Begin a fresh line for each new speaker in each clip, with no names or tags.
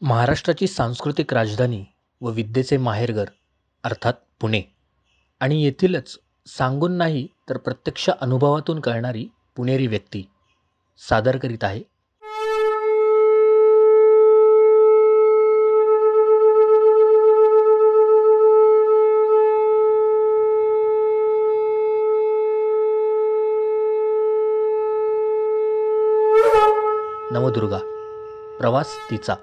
महाराष्ट्राची सांस्कृतिक राजधानी व विद्येचे माहेरघर अर्थात पुणे आणि येथीलच सांगून नाही तर प्रत्यक्ष अनुभवातून कळणारी पुणेरी व्यक्ती सादर करीत आहे नवदुर्गा. प्रवास तिचा.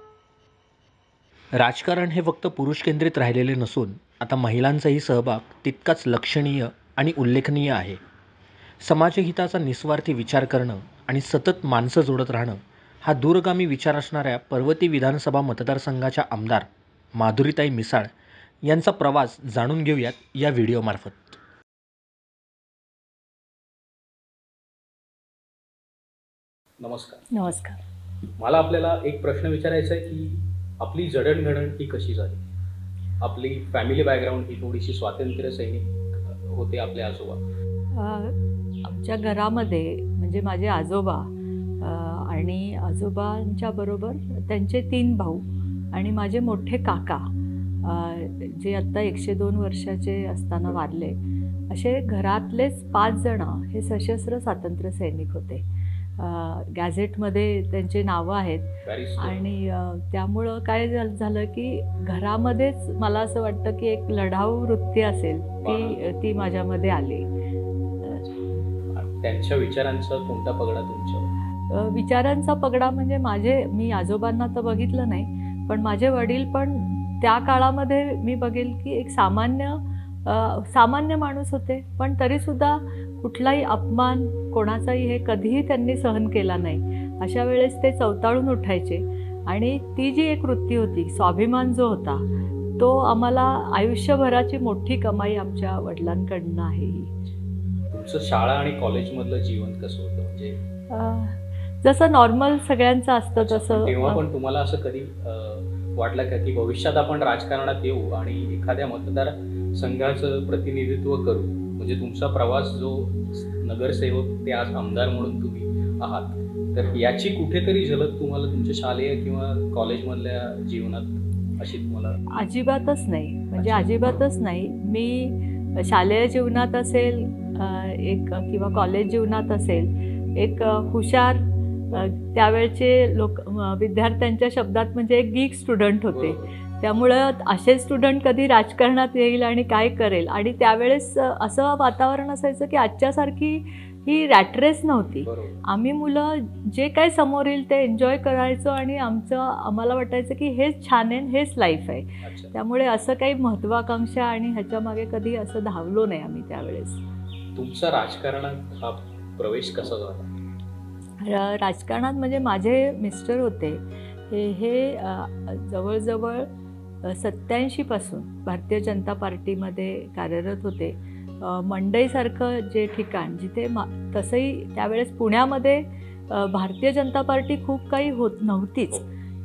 राजकारण हे फक्त पुरुष केंद्रित राहिलेले नसून आता महिलांचाही सहभाग तितकाच लक्षणीय आणि उल्लेखनीय आहे. समाजहिताचा निस्वार्थी विचार करणं आणि सतत माणसं जोडत राहणं हा दूरगामी विचार असणाऱ्या पर्वती विधानसभा मतदारसंघाच्या आमदार माधुरीताई मिसाळ यांचा प्रवास जाणून घेऊयात या व्हिडिओमार्फत.
नमस्कार.
नमस्कार.
मला आपल्याला एक प्रश्न विचारायचा आहे की आपली जडणघडण ही कशी झाली. आपली फॅमिली बॅकग्राऊंड ही थोडीशी स्वातंत्र्य सैनिक होते आपले आजोबा.
आमच्या घरामध्ये म्हणजे माझे आजोबा आणि आजोबांच्या बरोबर त्यांचे 3 भाऊ आणि माझे मोठे काका जे आत्ता 102 वर्षाचे असताना वारले, असे घरातलेच 5 जण हे सशस्त्र स्वातंत्र्य सैनिक होते. गॅझेटमध्ये त्यांची नावं आहेत आणि त्यामुळं काय झालं की घरामध्येच मला असं वाटतं की एक लढाऊ वृत्ती असेल ती माझ्यामध्ये आली.
त्यांच्या विचारांचा कोणता पगडा तुमच्यावर?
विचारांचा पगडा म्हणजे मी आजोबांना तर बघितलं नाही, पण माझे वडील पण त्या काळामध्ये मी बघेल की एक सामान्य माणूस होते, पण तरीसुद्धा कुठलाही अपमान कोणाचाही हे कधीही त्यांनी सहन केला नाही. अशा वेळेस ते चवताळून उठायचे आणि ती जी एक वृत्ती होती, स्वाभिमान जो होता, तो आम्हाला आयुष्यभराची मोठी कमाई आमच्या वडिलांकडनं आहे.
तुमचं शाळा आणि कॉलेजमधलं जीवन कसं होतं? म्हणजे
जसं नॉर्मल सगळ्यांचं असतं तसं.
तेव्हा पण तुम्हाला असं कधी वाटलं का की भविष्यात आपण राजकारणात येऊ आणि एखाद्या मतदार संघाचं प्रतिनिधित्व करू? म्हणजे तुमचा प्रवास जो नगरसेवक ते आज आमदार म्हणून तुम्ही आहात, तर याची कुठेतरी झलक तुम्हाला तुमच्या शालेय किंवा कॉलेजमधल्या जीवनात अशी तुम्हाला?
अजिबातच नाही. म्हणजे अजिबातच नाही. मी शालेय जीवनात असेल किंवा कॉलेज जीवनात असेल एक हुशार त्यावेळचे विद्यार्थ्यांच्या शब्दात म्हणजे एक गीक स्टुडंट होते. त्यामुळं असे स्टुडंट कधी राजकारणात येईल आणि काय करेल. आणि त्यावेळेस असं वातावरण असायचं की आजच्यासारखी ही रॅट रेस नव्हती. आम्ही मुलं जे काय समोर येईल ते एन्जॉय करायचो आणि आम्हाला वाटायचं की हेच छान आहे, हेच लाईफ आहे. त्यामुळे असं काही महत्त्वाकांक्षा आणि ह्याच्यामागे कधी असं धावलो नाही आम्ही त्यावेळेस.
तुमचा राजकारणात हा प्रवेश कसा झाला?
राजकारणात म्हणजे माझे मिस्टर होते हे जवळजवळ 87 पासून भारतीय जनता पार्टीमध्ये कार्यरत होते. मंडईसारखं जे ठिकाण जिथे तसंही त्यावेळेस पुण्यामध्ये भारतीय जनता पार्टी खूप काही होत नव्हतीच.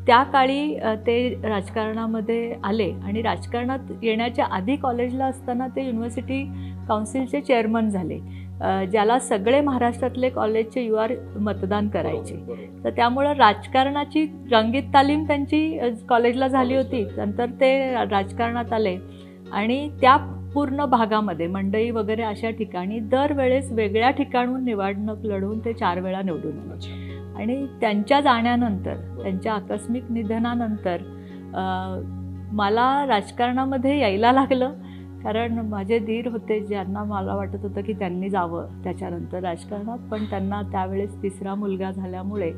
त्या काळी ते राजकारणामध्ये आले आणि राजकारणात येण्याच्या आधी कॉलेजला असताना ते युनिव्हर्सिटी काउन्सिलचे चेअरमन झाले, ज्याला सगळे महाराष्ट्रातले कॉलेजचे UR मतदान करायचे. तर त्यामुळं राजकारणाची रंगीत तालीम त्यांची कॉलेजला झाली होती. नंतर ते राजकारणात आले आणि त्या पूर्ण भागामध्ये मंडई वगैरे अशा ठिकाणी दरवेळेस वेगळ्या ठिकाणून निवडणूक लढवून ते 4 वेळा निवडून आले. आणि त्यांच्या जाण्यानंतर, त्यांच्या आकस्मिक निधनानंतर मला राजकारणामध्ये यायला लागलं. कारण माझे दीर होते ज्यांना मला वाटत होतं की त्यांनी जावं त्याच्यानंतर राजकारणात, पण त्यांना त्यावेळेस 3रा मुलगा झाल्यामुळे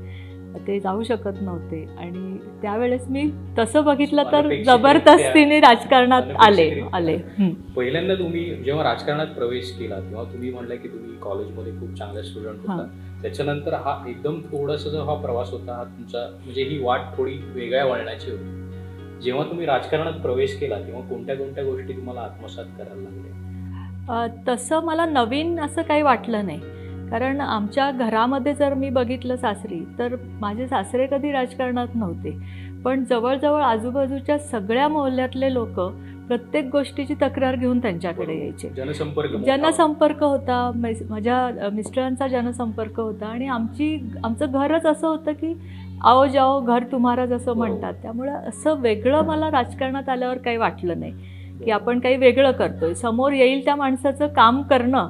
ते जाऊ शकत नव्हते. आणि त्यावेळेस मी तसं बघितलं तर जबरदस्तीने राजकारणात आले.
पहिल्यांदा तुम्ही जेव्हा राजकारणात प्रवेश केला तेव्हा तुम्ही म्हणलं की तुम्ही कॉलेजमध्ये खूप चांगला स्टुडंट होता. त्याच्यानंतर हा एकदम थोडासा जो हा प्रवास होता हा तुमचा म्हणजे ही वाट थोडी वेगळ्या वळणाची होती. जेव्हा तुम्ही राजकारणात प्रवेश केला तेव्हा कोणत्या कोणत्या गोष्टी तुम्हाला आत्मसात करायला लागल्या?
तसं मला नवीन असं काही वाटलं नाही. कारण आमच्या घरामध्ये जर मी बघितलं सासरी, तर माझे सासरे कधी राजकारणात नव्हते, पण जवळजवळ आजूबाजूच्या सगळ्या मोहल्ल्यातले लोक प्रत्येक गोष्टीची तक्रार घेऊन त्यांच्याकडे यायचे. जनसंपर्क होता, माझ्या मिस्टरांचा जनसंपर्क होता. आणि आमचं घरच असं होतं की आओ जाओ घर तुम्हारा जसं म्हणतात. त्यामुळे असं वेगळं मला राजकारणात आल्यावर काही वाटलं नाही की आपण काही वेगळं करतोय. समोर येईल त्या माणसाचं काम करणं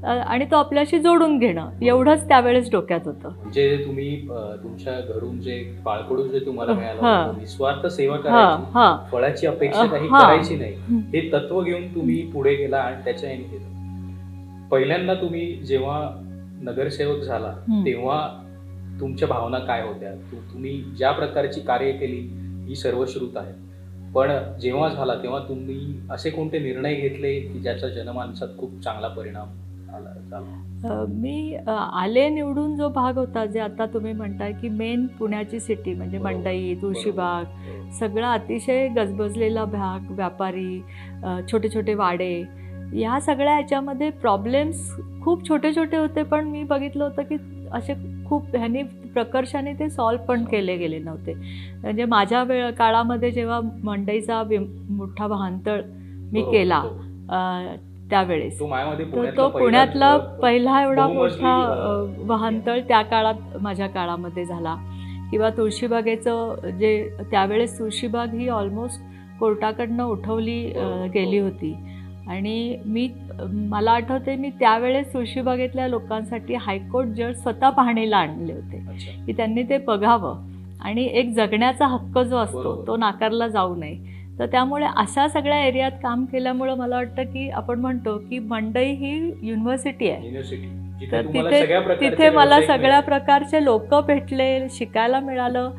आणि तो आपल्याशी जोडून घेणं एवढंच त्यावेळेस डोक्यात होतं.
म्हणजे तुम्ही तुमच्या घरून जे बाळकडून जे तुम्हाला मिळालं, निस्वार्थ सेवा करायची, फळाची अपेक्षा काही करायची नाही, हे तत्व घेऊन तुम्ही पुढे गेला आणि त्याच्या याने केलं. पहिल्यांदा तुम्ही जेव्हा नगरसेवक झाला तेव्हा तुमच्या भावना काय होत्या? तुम्ही ज्या प्रकारची कार्य केली ही सर्वश्रुत आहे, पण जेव्हा झाला तेव्हा तुम्ही असे कोणते निर्णय घेतले की ज्याचा जनमानसात खूप चांगला परिणाम आला?
मी आले निवडून जो भाग होता, जे आता तुम्ही म्हणताय की मेन पुण्याची सिटी म्हणजे मंडई, तुळशीबाग, सगळा अतिशय गजबजलेला भाग, व्यापारी, छोटे छोटे वाडे, ह्या सगळ्या ह्याच्यामध्ये प्रॉब्लेम्स खूप छोटे छोटे होते, पण मी बघितलं होतं की असे खूप ह्यांनी प्रकर्षाने ते सॉल्व पण केले गेले नव्हते. म्हणजे माझ्या काळामध्ये जेव्हा मंडईचा मोठा वाहनतळ मी केला त्यावेळेस, तो पुण्यातला पहिला एवढा मोठा वाहनतळ त्या काळात माझ्या काळामध्ये झाला. किंवा तुळशीबागेचं जे त्यावेळेस तुळशीबाग ही ऑलमोस्ट कोर्टाकडनं उठवली गेली होती आणि मला आठवते मी त्यावेळेस तुळशीबागेतल्या लोकांसाठी हायकोर्ट जज स्वतः पाहणीला आणले होते की त्यांनी ते बघावं आणि एक जगण्याचा हक्क जो असतो तो नाकारला जाऊ नये. तर त्यामुळे अशा सगळ्या एरियात काम केल्यामुळं मला वाटतं की आपण म्हणतो की मंडई ही युनिव्हर्सिटी आहे. तर तिथे मला सगळ्या प्रकारचे लोक भेटले, शिकायला मिळालं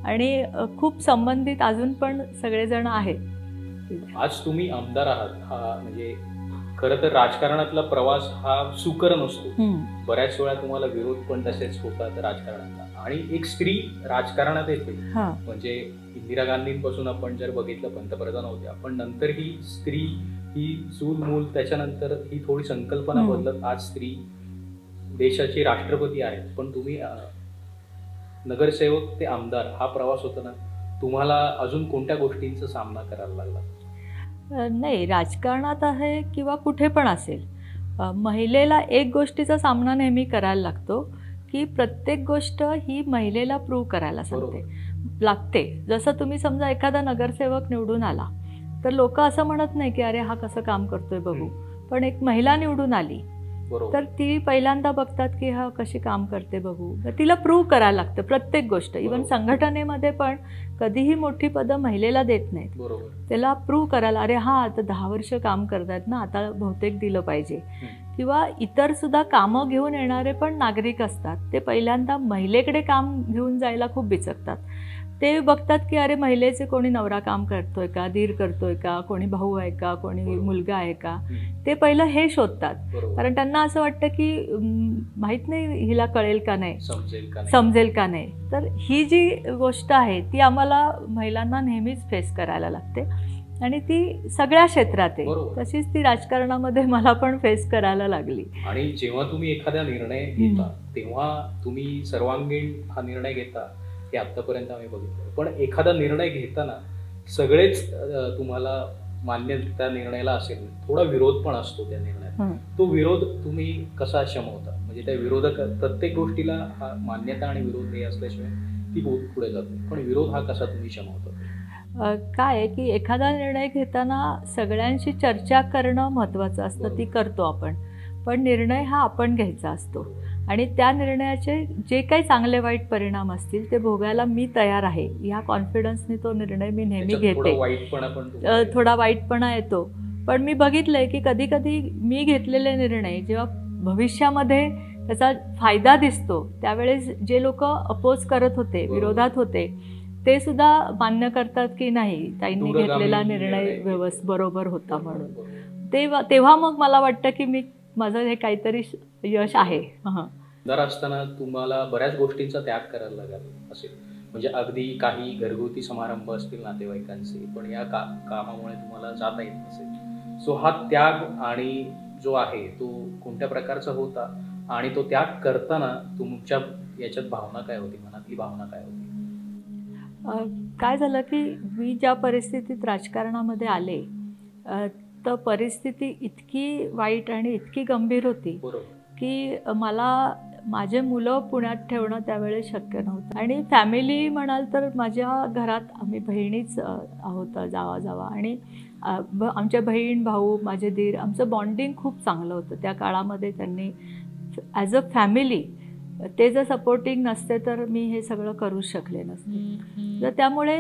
आणि खूप संबंधित अजून पण सगळेजण आहेत.
आज तुम्ही आमदार आहात, हा म्हणजे खरं तर राजकारणातला प्रवास हा सुकर नसतो. बऱ्याच वेळा तुम्हाला विरोध पण तसेच होतात राजकारणातला, आणि एक स्त्री राजकारणात येते म्हणजे इंदिरा गांधींपासून आपण जर बघितलं पंतप्रधान होत्या, पण नंतर ही स्त्री ही चूल मूल, त्याच्यानंतर ही थोडी संकल्पना बदलत आज स्त्री देशाची राष्ट्रपती आहे. पण तुम्ही नगरसेवक ते आमदार हा प्रवास होता ना, तुम्हाला अजून कोणत्या गोष्टींचा सामना करायला लागला?
नाही, राजकारणात आहे किंवा कुठे पण असेल, महिलेला एक गोष्टीचा सामना नेहमी करायला लागतो की प्रत्येक गोष्ट ही महिलेला प्रूव्ह करायला लागते. जसं तुम्ही समजा एखादा नगरसेवक निवडून आला तर लोक असं म्हणत नाही की अरे हा कसं काम करतोय बघू, पण एक महिला निवडून आली तर ती पहिल्यांदा बघतात की हा कशी काम करते बघू. तिला प्रूव्ह करायला लागतं प्रत्येक गोष्ट. इव्हन संघटनेमध्ये पण कधीही मोठी पदं महिलेला देत नाहीत, त्याला प्रूव्ह करायला, अरे हा आता 10 वर्ष काम करतात ना, आता बहुतेक दिलं पाहिजे. किंवा इतर सुद्धा कामं घेऊन येणारे पण नागरिक असतात, ते पहिल्यांदा महिलेकडे काम घेऊन जायला खूप बिचकतात. ते बघतात की अरे महिलेचे कोणी नवरा काम करतोय का, दीर करतोय का, कोणी भाऊ आहे का, कोणी मुलगा आहे का, ते पहिलं हे शोधतात. कारण त्यांना असं वाटतं की माहीत नाही हिला कळेल का नाही, समजेल का नाही. तर ही जी गोष्ट आहे ती आम्हाला महिलांना नेहमीच फेस करायला लागते आणि ती सगळ्या क्षेत्रात आहे. तशीच ती राजकारणामध्ये मला पण फेस करायला लागली.
आणि जेव्हा तुम्ही एखादा निर्णय घेता तेव्हा तुम्ही सर्वांगीण हा निर्णय घेता हे आतापर्यंत आम्ही बघितलं, पण एखादा निर्णय घेताना सगळेच तुम्हाला मान्य त्या निर्णयाला असेल, थोडा विरोध पण असतो त्या निर्णयात. तो विरोध तुम्ही कसा शमवता? म्हणजे त्या विरोधक प्रत्येक गोष्टीला हा मान्यता आणि विरोध हे असल्याशिवाय ती पुढे जाते, पण विरोध हा कसा तुम्ही शमवता?
काय आहे की एखादा निर्णय घेताना सगळ्यांशी चर्चा करणं महत्त्वाचं असतं, ती करतो आपण, पण निर्णय हा आपण घ्यायचा असतो आणि त्या निर्णयाचे जे काही चांगले वाईट परिणाम असतील ते भोगायला मी तयार आहे, ह्या कॉन्फिडन्सने तो निर्णय मी नेहमी घेते. थोडा वाईटपणा येतो, पण मी बघितलंय की कधी कधी मी घेतलेले निर्णय जेव्हा भविष्यामध्ये त्याचा फायदा दिसतो त्यावेळेस जे लोक अपोज करत होते, विरोधात होते, ते सुद्धा मान्य करतात की नाही ताईंनी घेतलेला निर्णय बरोबर होता म्हणून. तेव्हा मग मला वाटतं की माझं हे काहीतरी यश आहे.
आमदार असताना तुम्हाला बऱ्याच गोष्टींचा त्याग करायला लागला असेल, म्हणजे अगदी काही घरगुती समारंभ असतील नातेवाईकांचे, पण या कामामुळे तुम्हाला जाता येत नसेल. सो हा त्याग आणि जो आहे तो कोणत्या प्रकारचा होता आणि तो त्याग करताना तुमच्या याच्यात भावना काय होती, मनातली भावना काय होती?
काय झालं की मी ज्या परिस्थितीत राजकारणामध्ये आले तर परिस्थिती इतकी वाईट आणि इतकी गंभीर होती की मला माझे मुलं पुण्यात ठेवणं त्यावेळेस शक्य नव्हतं. आणि फॅमिली म्हणाल तर माझ्या घरात आम्ही बहिणीच आहोत, जावा आणि आमच्या बहीण भाऊ माझे दीर, आमचं बॉन्डिंग खूप चांगलं होतं. त्या काळामध्ये त्यांनी ॲज अ फॅमिली ते जर सपोर्टिंग नसते तर मी हे सगळं करू शकले नसते. तर त्यामुळे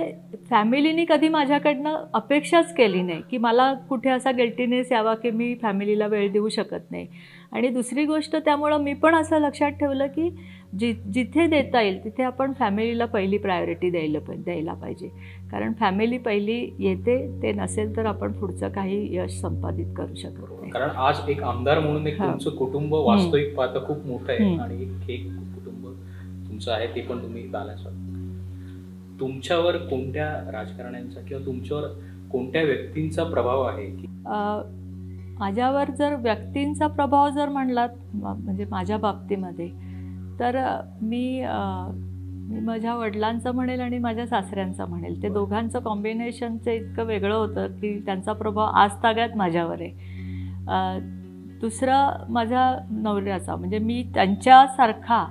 फॅमिलीनी कधी माझ्याकडनं अपेक्षाच केली नाही की मला कुठे असा गिल्टीनेस यावा की मी फॅमिलीला वेळ देऊ शकत नाही. आणि दुसरी गोष्ट, त्यामुळं मी पण असं लक्षात ठेवलं की जिथे देता येईल तिथे आपण फॅमिलीला पहिली प्रायोरिटी द्यायला पाहिजे. कारण फॅमिली पहिली येते, ते नसेल तर आपण पुढचं काही यश संपादित करू शकत नाही.
कारण आज एक आमदार म्हणून एक तुमचं कुटुंब वास्तविक पाहता खूप मोठं आहे आणि एक कुटुंब तुमचं आहे ते पण तुम्ही बॅलन्स करता. तुमच्यावर कोणत्या राजकारण्यांचा किंवा तुमच्यावर कोणत्या व्यक्तींचा प्रभाव आहे की
माझ्यावर जर व्यक्तींचा प्रभाव जर म्हणलात म्हणजे माझ्या बाबतीमध्ये, तर मी माझ्या वडिलांचं म्हणेल आणि माझ्या सासऱ्यांचा म्हणेल. ते दोघांचं कॉम्बिनेशनचं इतकं वेगळं होतं की त्यांचा प्रभाव आजतागायत माझ्यावर आहे. दुसरं माझ्या नवऱ्याचा, म्हणजे मी त्यांच्यासारखा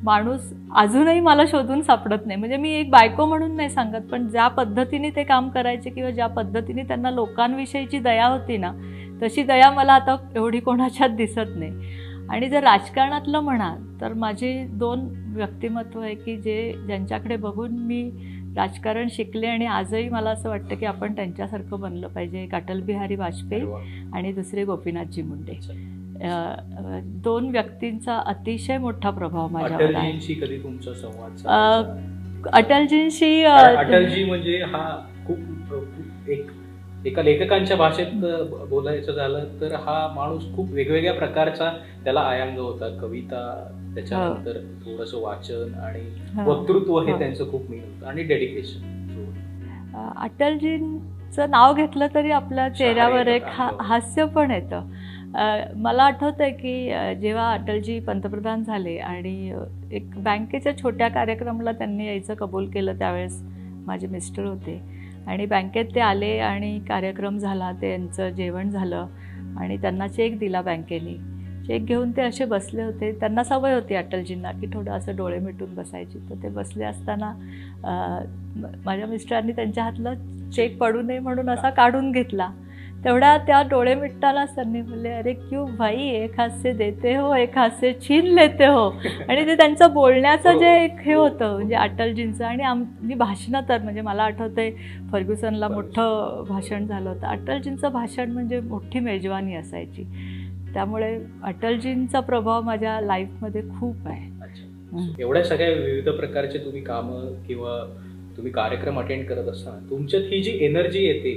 माणूस अजूनही मला शोधून सापडत नाही. म्हणजे मी एक बायको म्हणून नाही सांगत, पण ज्या पद्धतीने ते काम करायचे किंवा ज्या पद्धतीने त्यांना लोकांविषयीची दया होती ना, तशी दया मला आता एवढी कोणाच्यात दिसत नाही. आणि जर राजकारणातलं म्हणाल तर माझी 2 व्यक्तिमत्व आहे की ज्यांच्याकडे बघून मी राजकारण शिकले आणि आजही मला असं वाटतं की आपण त्यांच्यासारखं बनलं पाहिजे. एक अटल बिहारी वाजपेयी आणि दुसरे गोपीनाथजी मुंडे. 2 व्यक्तींचा अतिशय मोठा प्रभाव माझ्यावर आहे.
कधी तुमचा संवाद
अटलजींशी?
अटलजी म्हणजे हा खूप एका लेखकांच्या भाषेत बोलायचं झालं तर हा माणूस खूप वेगवेगळ्या प्रकारचा त्याला आयांग होता. कविता, त्याच्यानंतर थोडंसं वाचन आणि वक्तृत्व हे त्यांचं खूप मेन होतं आणि डेडिकेशन.
अटलजींचं नाव घेतलं तरी आपल्या चेहऱ्यावर एक हास्य पण येतं. मला आठवतंय की जेव्हा अटलजी पंतप्रधान झाले आणि एक बँकेच्या छोट्या कार्यक्रमाला त्यांनी यायचं कबूल केलं, त्यावेळेस माझे मिस्टर होते आणि बँकेत ते आले आणि कार्यक्रम झाला, त्यांचं जेवण झालं आणि त्यांना चेक दिला बँकेने. चेक घेऊन ते असे बसले होते. त्यांना सवय होती अटलजींना की थोडं असं डोळे मिटून बसायची. तर ते बसले असताना माझ्या मिस्टरांनी त्यांच्या हातला चेक पडू नये म्हणून असा काढून घेतला. तेवढा त्या डोळे मिटतानाच त्यांनी बोलले, अरे क्यों भाई, एक हात से देते हो एक हात से छीन लेते हो. आणि ते त्यांचं बोलण्याचं जे एक हे होतं म्हणजे अटलजींचं. आणि आमची भाषणं तर म्हणजे मला आठवतंय फर्ग्युसनला मोठं भाषण झालं होतं. अटलजींचं भाषण म्हणजे मोठी मेजवानी असायची. त्यामुळे अटलजींचा प्रभाव माझ्या लाईफमध्ये खूप आहे.
एवढ्या सगळ्या विविध प्रकारचे तुम्ही कामं किंवा तुम्ही कार्यक्रम अटेंड करत असताना तुमच्यात ही जी एनर्जी येते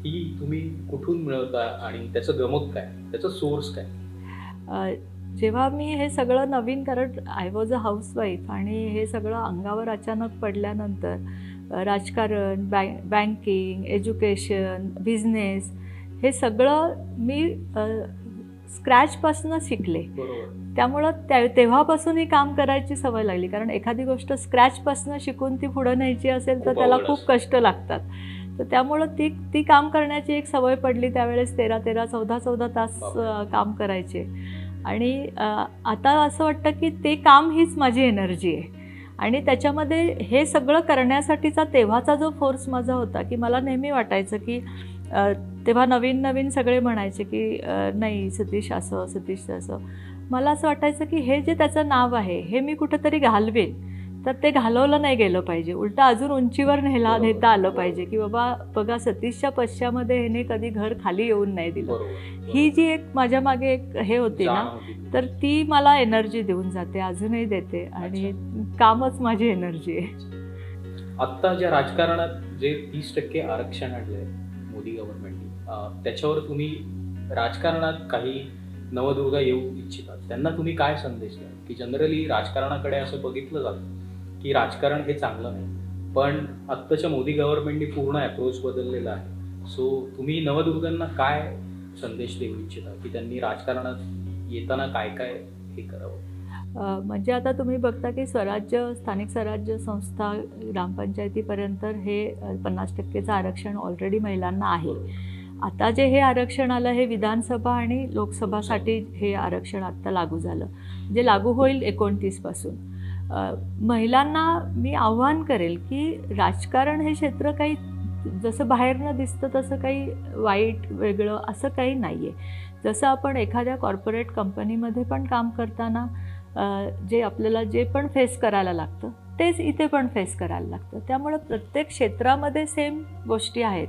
ही तुम्ही कुठून मिळवता आणि त्याचं गमक काय, त्याचं सोर्स काय?
जेव्हा मी हे सगळं नवीन, कारण आय वॉज अ हाऊसवाईफ आणि हे सगळं अंगावर अचानक पडल्यानंतर राजकारण, बँकिंग, एज्युकेशन, बिझनेस हे सगळं मी स्क्रॅचपासून शिकले. त्यामुळं तेव्हापासून ही काम करायची सवय लागली. कारण एखादी गोष्ट स्क्रॅचपासून शिकून ती पुढं न्यायची असेल तर त्याला खूप कष्ट लागतात. तर त्यामुळं ती काम करण्याची एक सवय पडली. त्यावेळेस 13-13, 14-14 तास काम करायचे. आणि आता असं वाटतं की ते काम हीच माझी एनर्जी आहे. आणि त्याच्यामध्ये हे सगळं करण्यासाठीचा तेव्हाचा जो फोर्स माझा होता की मला नेहमी वाटायचं की तेव्हा नवीन सगळे म्हणायचे की नाही सतीश असं, सतीश असं. मला असं वाटायचं की हे जे त्याचं नाव आहे हे मी कुठंतरी घालवेन, तर ते घालवलं नाही गेलं पाहिजे. उलटं अजून उंचीवर नेता आलं पाहिजे की बाबा बघा सतीशच्या पश्चामध्ये ह्याने कधी घर खाली येऊन नाही दिलं. ही जी एक माझ्या मागे एक हे होती ना, तर ती मला एनर्जी देऊन जाते, अजूनही देते. आणि कामच माझी एनर्जी आहे.
आत्ता ज्या राजकारणात जे 30% आरक्षण आणलंय मोदी गव्हर्नमेंटने, त्याच्यावर तुम्ही राजकारणात काही नवदुर्गा येऊ इच्छितात, त्यांना तुम्ही काय संदेश द्याल? की जनरली राजकारणाकडे असं बघितलं जातं की राजकारण हे चांगलं नाही, पण आत्ताच्या मोदी गव्हर्नमेंटने पूर्ण अप्रोच बदललेला आहे. सो तुम्ही नवदुर्गांना काय संदेश देऊ इच्छिता की त्यांनी राजकारणात येताना काय काय हे करावं?
म्हणजे आता तुम्ही बघता की स्थानिक स्वराज्य संस्था ग्रामपंचायतीपर्यंत हे 50%चं आरक्षण ऑलरेडी महिलांना आहे. आता जे हे आरक्षण आलं हे विधानसभा आणि लोकसभासाठी हे आरक्षण आत्ता लागू झालं, जे लागू होईल 29 पासून. महिलांना मी आव्हान करेल की राजकारण हे क्षेत्र काही जसं बाहेरनं दिसतं तसं काही वाईट वेगळं असं काही नाही आहे. जसं आपण एखाद्या कॉर्पोरेट कंपनीमध्ये पण काम करताना जे आपल्याला जे पण फेस करायला लागतं तेच इथे पण फेस करायला लागतं. त्यामुळे प्रत्येक क्षेत्रामध्ये सेम गोष्टी आहेत,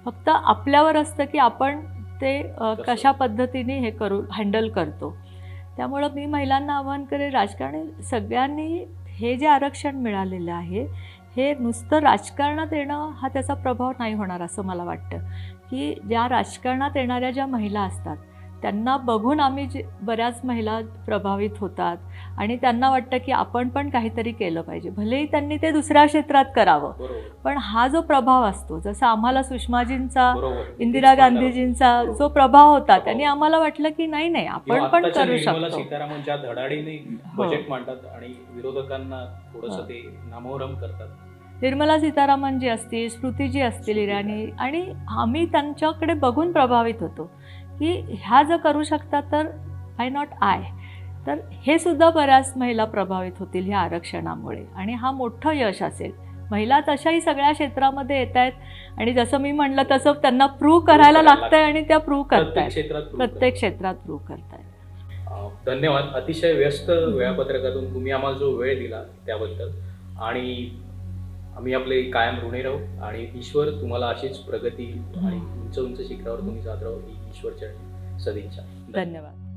फक्त आपल्यावर असतं की आपण ते कशा पद्धतीने हे हँडल करतो. त्यामुळं मी महिलांना आवाहन करेन, राजकारणी सगळ्यांनी हे जे आरक्षण मिळालेलं आहे हे नुसतं राजकारणात येणं हा त्याचा प्रभाव नाही होणार असं मला वाटतं. की ज्या राजकारणात येणाऱ्या ज्या महिला असतात त्यांना बघून आम्ही बऱ्याच महिला प्रभावित होतात आणि त्यांना वाटतं की आपण पण काहीतरी केलं पाहिजे, भलेही त्यांनी ते दुसऱ्या क्षेत्रात करावं. पण हा जो प्रभाव असतो, जसं आम्हाला सुषमाजींचा, इंदिरा गांधीजींचा जो प्रभाव होता, त्यांनी आम्हाला वाटलं की नाही आपण पण करू शकतो.
सीतारामन ज्या धडाडीने बजेट मांडतात आणि विरोधकांना थोडंसं ते नामोहरम करतात.
निर्मला सीतारामन जी असतील, स्मृतीजी असतील इराणी, आणि आम्ही त्यांच्याकडे बघून प्रभावित होतो की ह्या जर करू शकतात तर वाय नॉट आय. तर हे सुद्धा बऱ्याच महिला प्रभावित होतील ह्या आरक्षणामुळे आणि हा मोठं यश असेल. महिला तशाही सगळ्या क्षेत्रामध्ये येत आहेत आणि जसं मी म्हणलं तसं त्यांना प्रूव्ह करायला लागतंय आणि त्या प्रूव्ह करतायत, प्रत्येक क्षेत्रात प्रूव्ह करतायत.
धन्यवाद. अतिशय व्यस्त वेळापत्रकातून तुम्ही आम्हाला जो वेळ दिला त्याबद्दल, आणि आम्ही आपले कायम ऋणी राहू आणि ईश्वर तुम्हाला अशीच प्रगती आणि उंच उंच शिखरावर तुम्ही जात राहू ही ईश्वरचरणी सदिच्छा.
धन्यवाद.